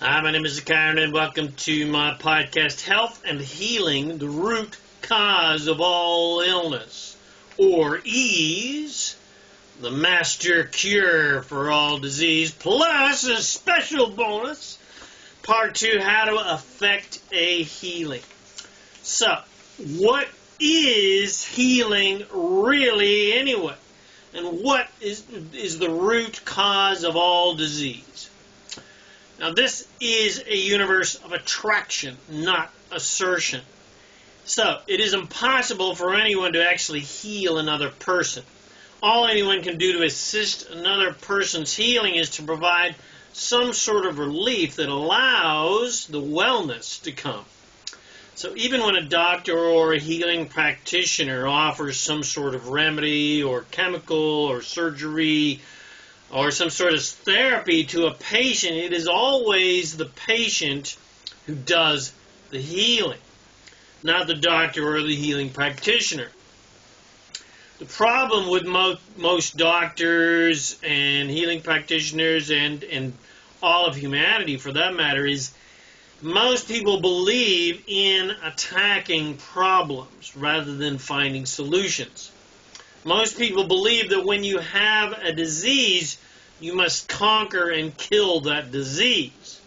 Hi, my name is ZaKaiRan, and welcome to my podcast, Health and Healing, the Root Cause of All Illness, or EASE, the Master Cure for All Disease, plus a special bonus, Part 2, How to Affect a Healing. So, what is healing really anyway? And what is the root cause of all disease? Now, this is a universe of attraction, not assertion. So, it is impossible for anyone to actually heal another person. All anyone can do to assist another person's healing is to provide some sort of relief that allows the wellness to come. So, even when a doctor or a healing practitioner offers some sort of remedy or chemical or surgery or some sort of therapy to a patient, it is always the patient who does the healing, not the doctor or the healing practitioner. The problem with most doctors and healing practitioners and all of humanity, for that matter, is most people believe in attacking problems rather than finding solutions. Most people believe that when you have a disease, you must conquer and kill that disease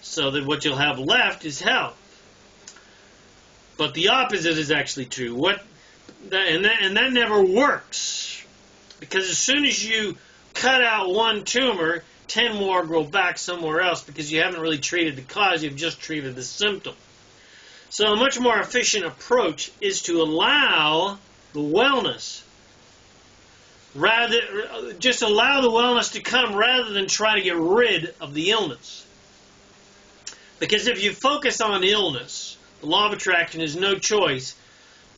so that what you'll have left is health. But the opposite is actually true. That never works, because as soon as you cut out one tumor, 10 more grow back somewhere else because you haven't really treated the cause, you've just treated the symptom. So a much more efficient approach is to allow the wellness, just allow the wellness to come rather than try to get rid of the illness. Because if you focus on illness, the law of attraction is no choice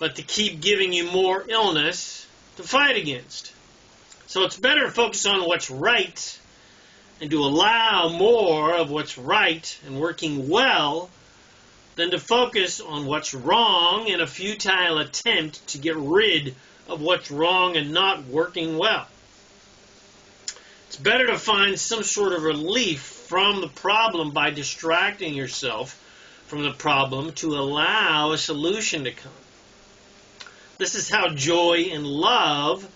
but to keep giving you more illness to fight against. So it's better to focus on what's right and to allow more of what's right and working well than to focus on what's wrong in a futile attempt to get rid of what's wrong and not working well. It's better to find some sort of relief from the problem by distracting yourself from the problem to allow a solution to come. This is how joy and love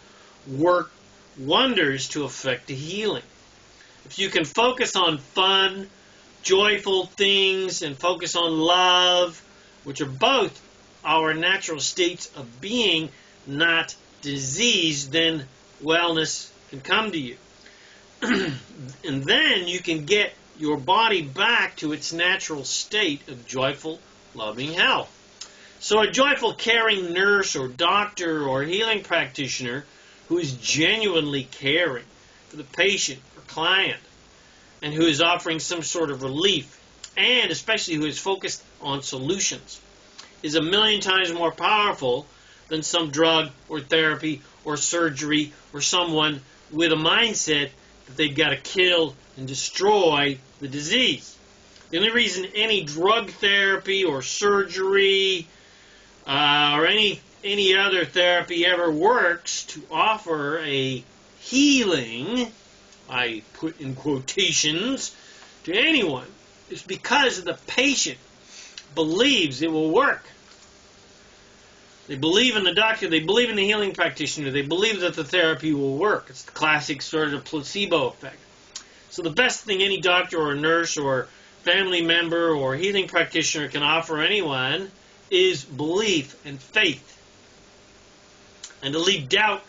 work wonders to affect a healing. If you can focus on fun, joyful things and focus on love, which are both our natural states of being, not disease, then wellness can come to you. And then you can get your body back to its natural state of joyful, loving health. So a joyful, caring nurse or doctor or healing practitioner who is genuinely caring for the patient or client and who is offering some sort of relief, and especially who is focused on solutions, is a million times more powerful than some drug or therapy or surgery or someone with a mindset that they've got to kill and destroy the disease. The only reason any drug therapy or surgery or any other therapy ever works to offer a healing, I put in quotations, to anyone, is because the patient believes it will work. They believe in the doctor, they believe in the healing practitioner, they believe that the therapy will work. It's the classic sort of placebo effect. So the best thing any doctor or nurse or family member or healing practitioner can offer anyone is belief and faith. And to leave doubt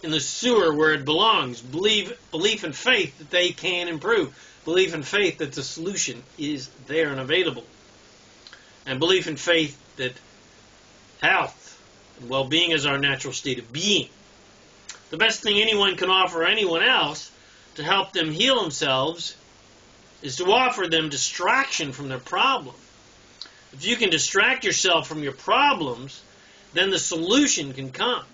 in the sewer where it belongs. Belief and faith that they can improve. Belief and faith that the solution is there and available. And belief and faith that health and well-being is our natural state of being. The best thing anyone can offer anyone else to help them heal themselves is to offer them distraction from their problem. If you can distract yourself from your problems, then the solution can come.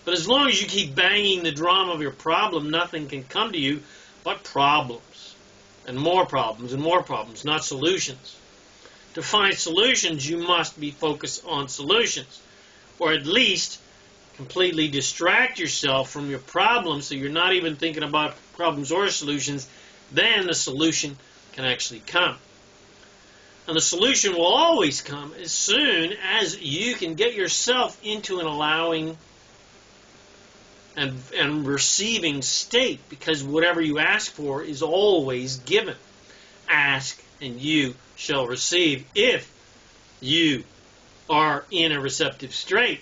But as long as you keep banging the drum of your problem, nothing can come to you but problems. And more problems and more problems, not solutions. To find solutions, you must be focused on solutions. Or at least completely distract yourself from your problems so you're not even thinking about problems or solutions. Then the solution can actually come. And the solution will always come as soon as you can get yourself into an allowing and receiving state, because whatever you ask for is always given. Ask and you shall receive if you are in a receptive state.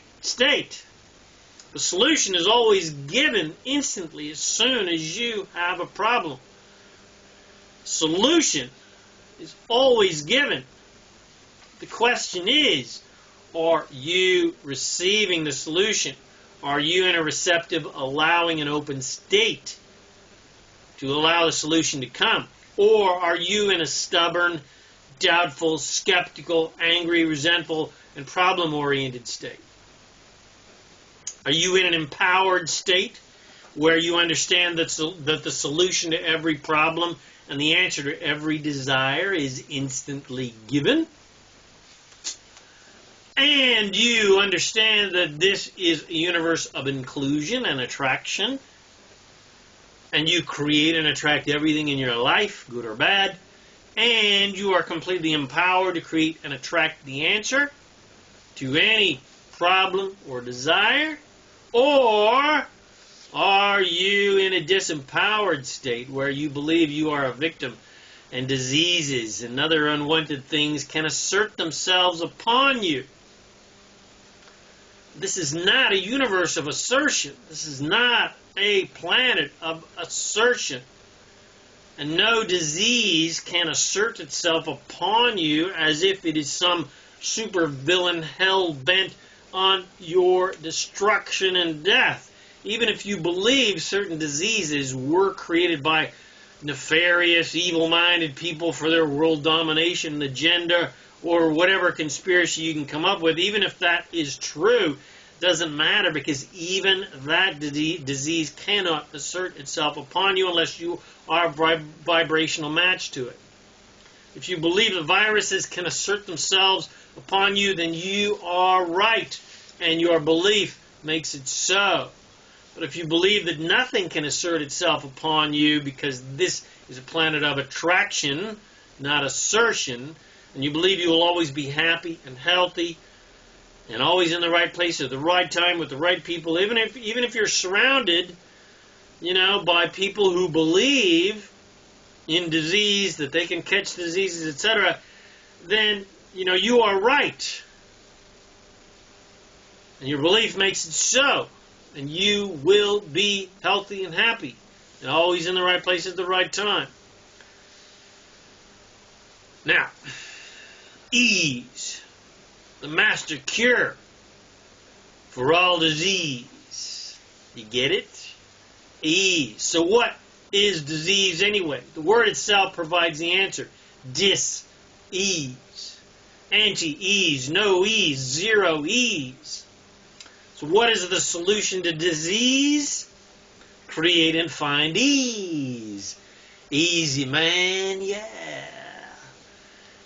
The solution is always given instantly as soon as you have a problem. Solution is always given. The question is, are you receiving the solution? Are you in a receptive, allowing, and open state to allow the solution to come? Or are you in a stubborn, doubtful, skeptical, angry, resentful, and problem-oriented state? Are you in an empowered state where you understand that the solution to every problem and the answer to every desire is instantly given? And you understand that this is a universe of inclusion and attraction, and you create and attract everything in your life, good or bad, and you are completely empowered to create and attract the answer to any problem or desire? Or are you in a disempowered state where you believe you are a victim and diseases and other unwanted things can assert themselves upon you? This is not a universe of assertion. This is not a planet of assertion. And no disease can assert itself upon you as if it is some super villain hell-bent on your destruction and death. Even if you believe certain diseases were created by nefarious, evil-minded people for their world domination agenda, or whatever conspiracy you can come up with, even if that is true, doesn't matter, because even that disease cannot assert itself upon you unless you are a vibrational match to it. If you believe the viruses can assert themselves upon you, then you are right, and your belief makes it so. But if you believe that nothing can assert itself upon you because this is a planet of attraction, not assertion, and you believe you will always be happy and healthy and always in the right place at the right time with the right people, even if you're surrounded, by people who believe in disease, that they can catch diseases, etc., then, you are right. And your belief makes it so. And you will be healthy and happy and always in the right place at the right time. Now, ease, the master cure for all disease. You get it? Ease. So what is disease anyway? The word itself provides the answer. Dis-ease. Anti-ease. No ease. Zero ease. So what is the solution to disease? Create and find ease. Easy, man, yeah.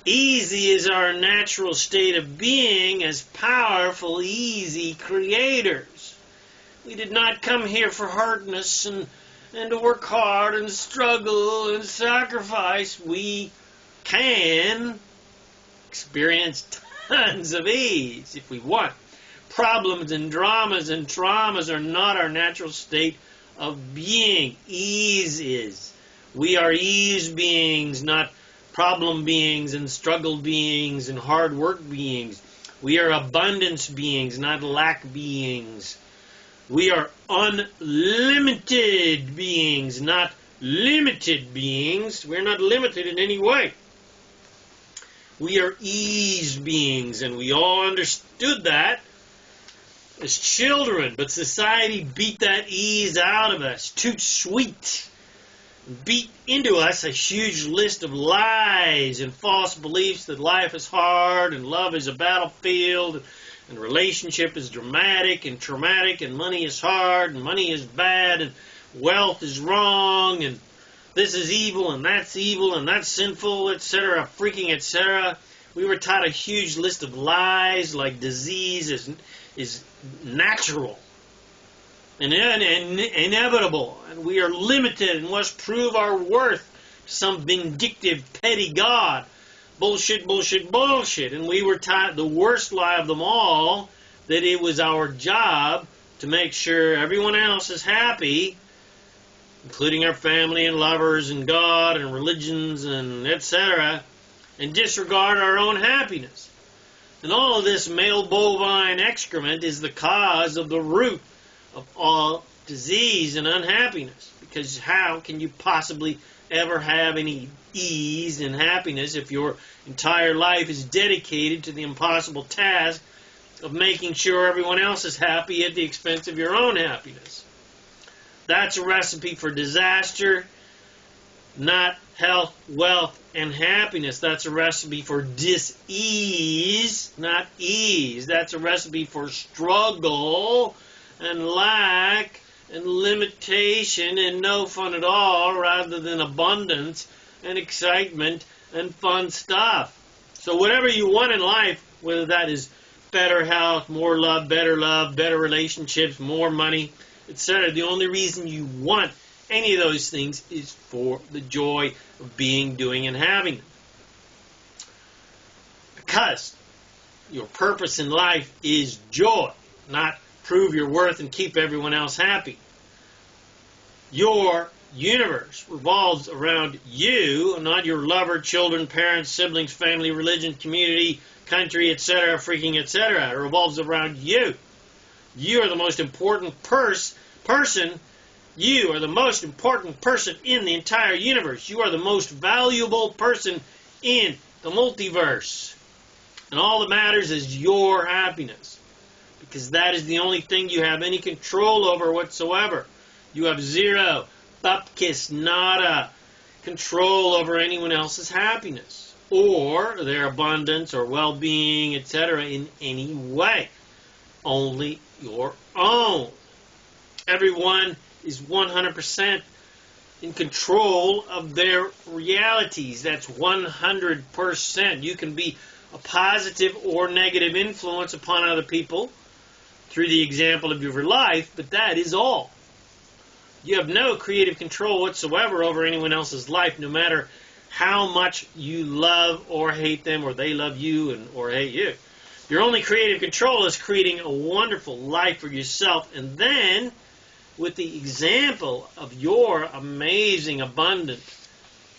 Easy is our natural state of being as powerful, easy creators. We did not come here for hardness and to work hard and struggle and sacrifice. We can experience tons of ease if we want. Problems and dramas and traumas are not our natural state of being. Ease is. We are ease beings, not problem beings and struggle beings and hard work beings. We are abundance beings, not lack beings. We are unlimited beings, not limited beings. We're not limited in any way. We are ease beings, and we all understood that as children, but society beat that ease out of us. Too sweet. Beat into us a huge list of lies and false beliefs that life is hard and love is a battlefield and relationship is dramatic and traumatic and money is hard and money is bad and wealth is wrong and this is evil and that's sinful, etc., freaking, etc. We were taught a huge list of lies like disease is natural and inevitable, and we are limited and must prove our worth some vindictive, petty God. Bullshit, bullshit, bullshit. And we were taught the worst lie of them all, that it was our job to make sure everyone else is happy, including our family and lovers and God and religions and etc., and disregard our own happiness. And all of this male bovine excrement is the cause of the root of all disease and unhappiness. Because how can you possibly ever have any ease and happiness if your entire life is dedicated to the impossible task of making sure everyone else is happy at the expense of your own happiness? That's a recipe for disaster, not health, wealth, and happiness. That's a recipe for dis-ease, not ease. That's a recipe for struggle and lack and limitation and no fun at all, rather than abundance and excitement and fun stuff. So whatever you want in life, whether that is better health, more love, better relationships, more money, etc., the only reason you want any of those things is for the joy of being, doing, and having them. Because your purpose in life is joy, not prove your worth and keep everyone else happy. Your universe revolves around you, not your lover, children, parents, siblings, family, religion, community, country, etc., freaking etc. It revolves around you. You are the most important person. You are the most important person in the entire universe. You are the most valuable person in the multiverse. And all that matters is your happiness. Because that is the only thing you have any control over whatsoever. You have zero, bupkis, nada, control over anyone else's happiness, or their abundance, or well-being, etc. in any way. Only your own. Everyone is 100% in control of their realities. That's 100%. You can be a positive or negative influence upon other people through the example of your life, but that is all. You have no creative control whatsoever over anyone else's life, no matter how much you love or hate them, or they love you or hate you. Your only creative control is creating a wonderful life for yourself, and then, with the example of your amazing, abundant,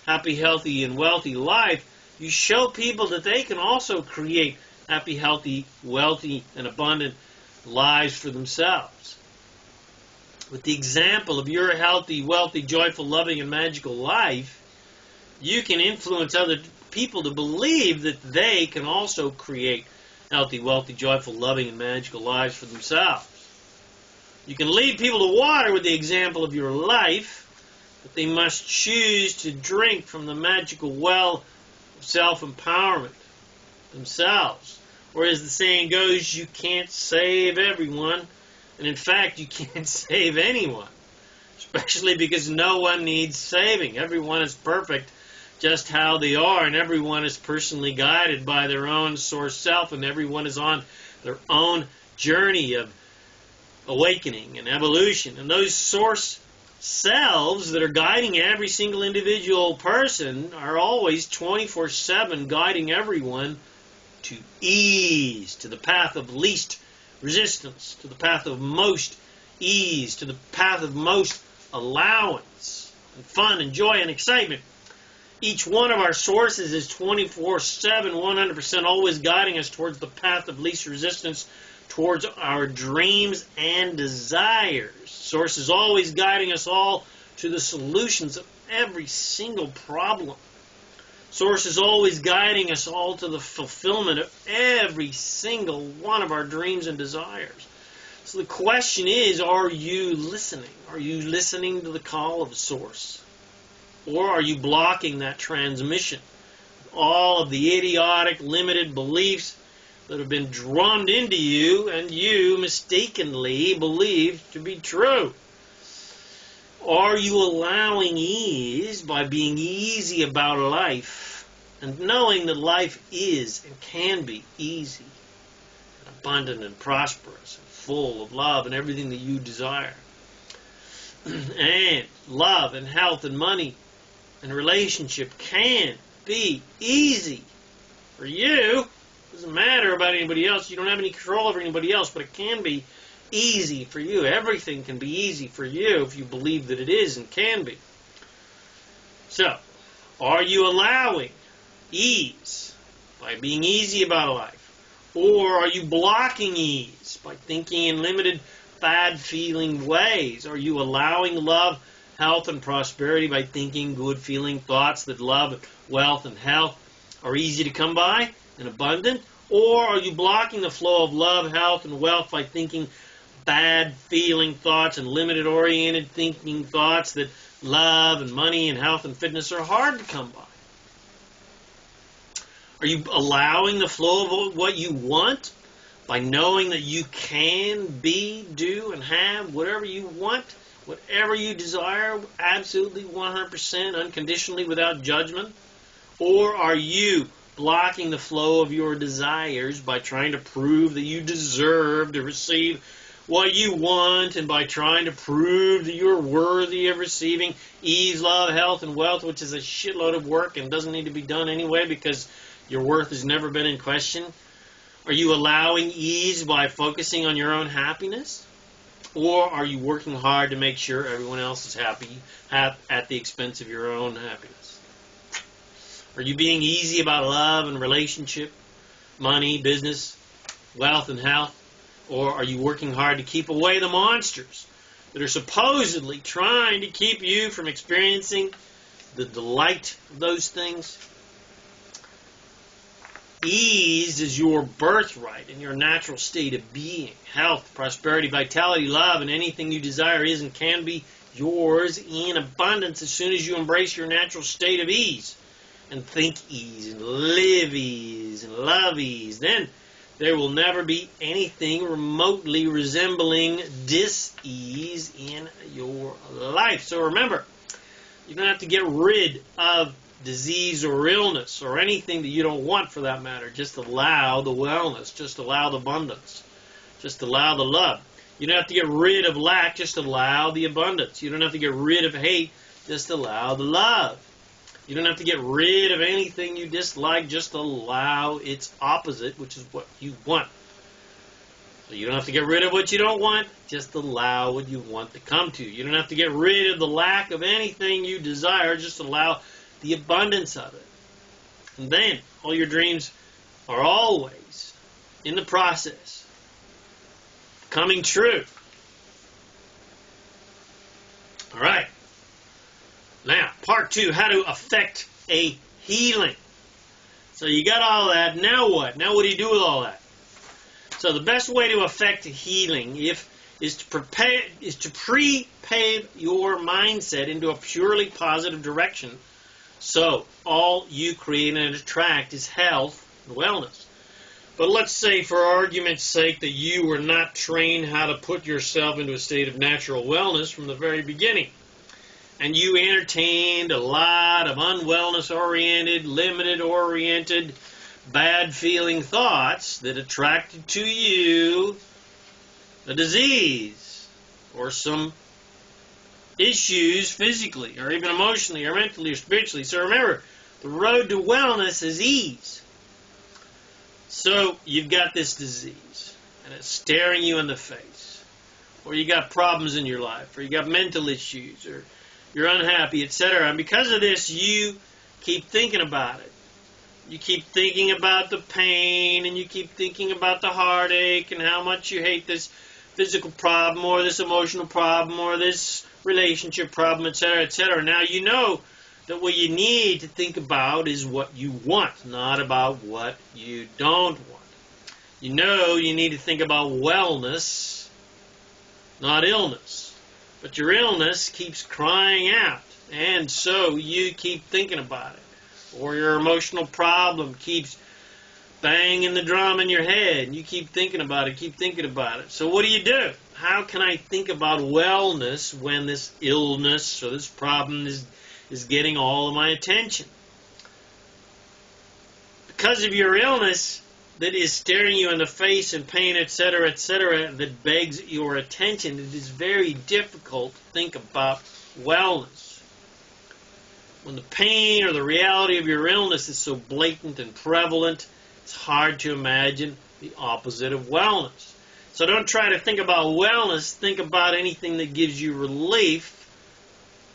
happy, healthy, and wealthy life, you show people that they can also create happy, healthy, wealthy, and abundant lives for themselves. With the example of your healthy, wealthy, joyful, loving, and magical life, you can influence other people to believe that they can also create healthy, wealthy, joyful, loving, and magical lives for themselves. You can lead people to water with the example of your life, but they must choose to drink from the magical well of self-empowerment themselves. Or as the saying goes, you can't save everyone, and in fact, you can't save anyone, especially because no one needs saving. Everyone is perfect just how they are, and everyone is personally guided by their own source self, and everyone is on their own journey of awakening and evolution. And those source selves that are guiding every single individual person are always 24/7 guiding everyone to ease, to the path of least resistance, to the path of most ease, to the path of most allowance and fun and joy and excitement. Each one of our sources is 24/7, 100% always guiding us towards the path of least resistance, towards our dreams and desires. Source is always guiding us all to the solutions of every single problem. Source is always guiding us all to the fulfillment of every single one of our dreams and desires. So the question is, are you listening? Are you listening to the call of Source? Or are you blocking that transmission? All of the idiotic, limited beliefs that have been drummed into you and you mistakenly believe to be true. Are you allowing ease by being easy about life and knowing that life is and can be easy and abundant and prosperous and full of love and everything that you desire? And love and health and money and relationship can be easy for you. It doesn't matter about anybody else. You don't have any control over anybody else, but it can be easy for you. Everything can be easy for you if you believe that it is and can be. So, are you allowing ease by being easy about life? Or are you blocking ease by thinking in limited, bad-feeling ways? Are you allowing love, health, and prosperity by thinking good-feeling thoughts that love, wealth, and health are easy to come by and abundant? Or are you blocking the flow of love, health, and wealth by thinking bad-feeling thoughts and limited-oriented thinking thoughts that love and money and health and fitness are hard to come by? Are you allowing the flow of what you want by knowing that you can be, do, and have whatever you want, whatever you desire, absolutely 100% unconditionally without judgment? Or are you blocking the flow of your desires by trying to prove that you deserve to receive what you want, and by trying to prove that you're worthy of receiving ease, love, health, and wealth, which is a shitload of work and doesn't need to be done anyway because your worth has never been in question? Are you allowing ease by focusing on your own happiness? Or are you working hard to make sure everyone else is happy at the expense of your own happiness? Are you being easy about love and relationship, money, business, wealth, and health? Or are you working hard to keep away the monsters that are supposedly trying to keep you from experiencing the delight of those things? Ease is your birthright and your natural state of being. Health, prosperity, vitality, love, and anything you desire is and can be yours in abundance as soon as you embrace your natural state of ease and think ease and live ease and love ease. Then there will never be anything remotely resembling dis-ease in your life. So remember, you don't have to get rid of disease or illness or anything that you don't want for that matter. Just allow the wellness. Just allow the abundance. Just allow the love. You don't have to get rid of lack. Just allow the abundance. You don't have to get rid of hate. Just allow the love. You don't have to get rid of anything you dislike. Just allow its opposite, which is what you want. So you don't have to get rid of what you don't want. Just allow what you want to come to. You don't have to get rid of the lack of anything you desire. Just allow the abundance of it. And then all your dreams are always in the process coming true. All right. Now, part 2, how to affect a healing. So you got all that. Now what? Now what do you do with all that? So the best way to affect healing is to pre-pave your mindset into a purely positive direction. So all you create and attract is health and wellness. But let's say, for argument's sake, that you were not trained how to put yourself into a state of natural wellness from the very beginning. And you entertained a lot of unwellness-oriented, limited-oriented, bad-feeling thoughts that attracted to you a disease or some issues physically or even emotionally or mentally or spiritually. So remember, the road to wellness is ease. So you've got this disease and it's staring you in the face, or you got problems in your life, or you got mental issues, or you're unhappy, etc. And because of this, you keep thinking about it. You keep thinking about the pain, and you keep thinking about the heartache and how much you hate this physical problem or this emotional problem or this relationship problem, etc., etc. Now you know that what you need to think about is what you want, not about what you don't want. You know you need to think about wellness, not illness. But your illness keeps crying out, and so you keep thinking about it. Or your emotional problem keeps banging the drum in your head, and you keep thinking about it, keep thinking about it. So what do? How can I think about wellness when this illness or this problem is getting all of my attention? Because of your illness that is staring you in the face and pain, etc., etc., that begs your attention, it is very difficult to think about wellness. When the pain or the reality of your illness is so blatant and prevalent, it's hard to imagine the opposite of wellness. So don't try to think about wellness. Think about anything that gives you relief.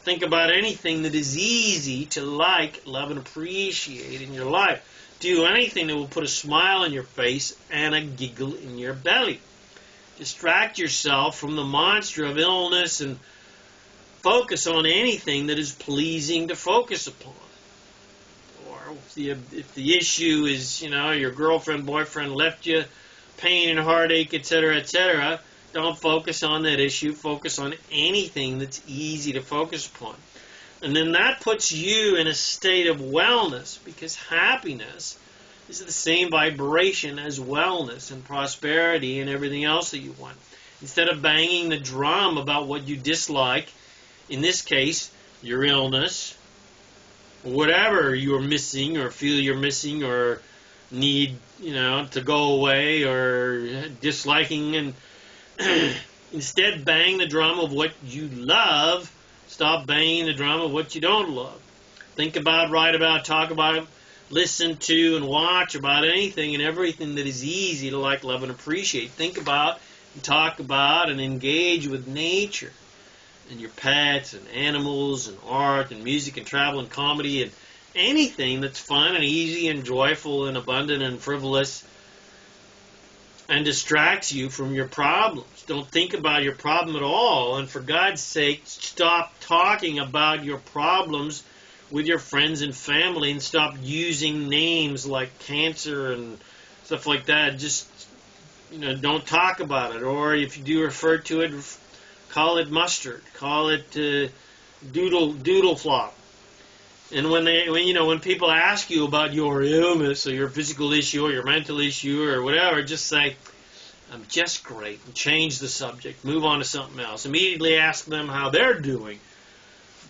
Think about anything that is easy to like, love, and appreciate in your life. Do anything that will put a smile on your face and a giggle in your belly. Distract yourself from the monster of illness and focus on anything that is pleasing to focus upon. Or if the issue is, your girlfriend, boyfriend left you, pain and heartache, etc., don't focus on that issue. Focus on anything that's easy to focus upon. And then that puts you in a state of wellness, because happiness is the same vibration as wellness and prosperity and everything else that you want. Instead of banging the drum about what you dislike, in this case, your illness, whatever you're missing or feel you're missing or need, to go away or disliking, and instead bang the drum of what you love. Stop banging the drum of what you don't love. Think about, write about, talk about, listen to, and watch about anything and everything that is easy to like, love, and appreciate. Think about and talk about and engage with nature and your pets and animals and art and music and travel and comedy and anything that's fun and easy and joyful and abundant and frivolous and distracts you from your problems. Don't think about your problem at all. And for God's sake, stop talking about your problems with your friends and family and stop using names like cancer and stuff like that. Just, don't talk about it. Or if you do refer to it, call it mustard. Call it doodle flop. And when people ask you about your illness or your physical issue or your mental issue or whatever, just say, I'm just great, and change the subject. Move on to something else. Immediately ask them how they're doing.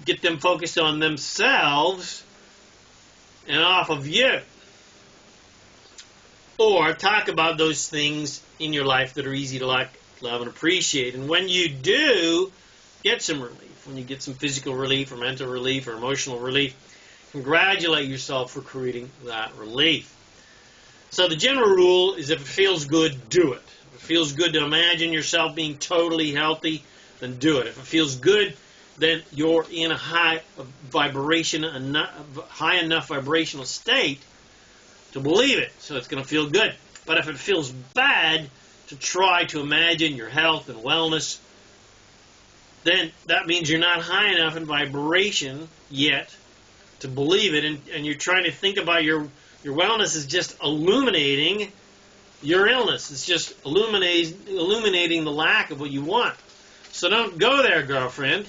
Get them focused on themselves and off of you. Or talk about those things in your life that are easy to like, love, and appreciate. And when you do, get some relief. When you get some physical relief or mental relief or emotional relief, congratulate yourself for creating that relief. So the general rule is if it feels good, do it. If it feels good to imagine yourself being totally healthy, then do it. If it feels good, then you're in a high enough vibrational state to believe it. So it's going to feel good. But if it feels bad to try to imagine your health and wellness, then that means you're not high enough in vibration yet to believe it, and you're trying to think about your wellness is just illuminating your illness. It's just illuminating the lack of what you want. So don't go there, girlfriend.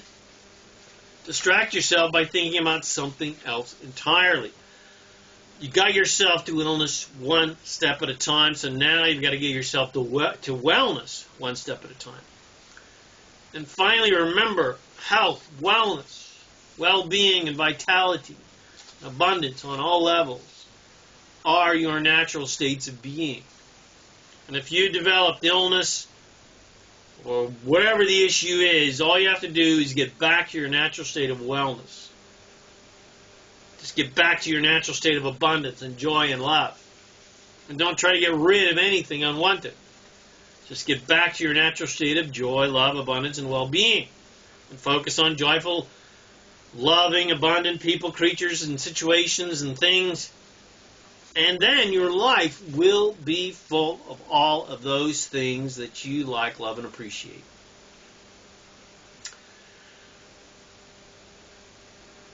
Distract yourself by thinking about something else entirely. You got yourself to illness one step at a time, so now you've got to get yourself to wellness one step at a time. And finally, remember, health, wellness, well-being, and vitality, abundance on all levels are your natural states of being. And if you developed illness or whatever the issue is, all you have to do is get back to your natural state of wellness. Just get back to your natural state of abundance and joy and love. And don't try to get rid of anything unwanted. Just get back to your natural state of joy, love, abundance, and well-being. And focus on joyful, loving, abundant people, creatures, and situations and things. And then your life will be full of all of those things that you like, love, and appreciate.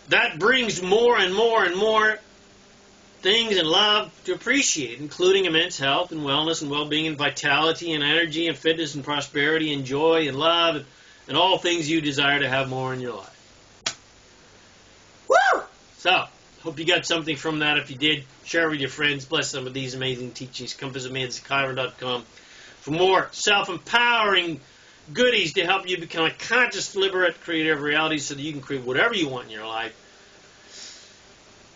That brings more and more and more things in love to appreciate, including immense health and wellness and well-being and vitality and energy and fitness and prosperity and joy and love and all things you desire to have more in your life. Woo! So, hope you got something from that. If you did, share with your friends. Bless some of these amazing teachings. Come visit me at ZaKaiRan.com for more self-empowering goodies to help you become a conscious, deliberate creator of reality so that you can create whatever you want in your life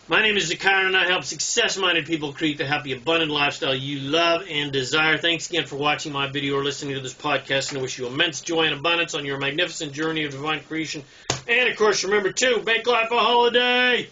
My name is ZaKaiRan, and I help success-minded people create the happy, abundant lifestyle you love and desire. Thanks again for watching my video or listening to this podcast, and I wish you immense joy and abundance on your magnificent journey of divine creation. And, of course, remember, too, make life a holiday.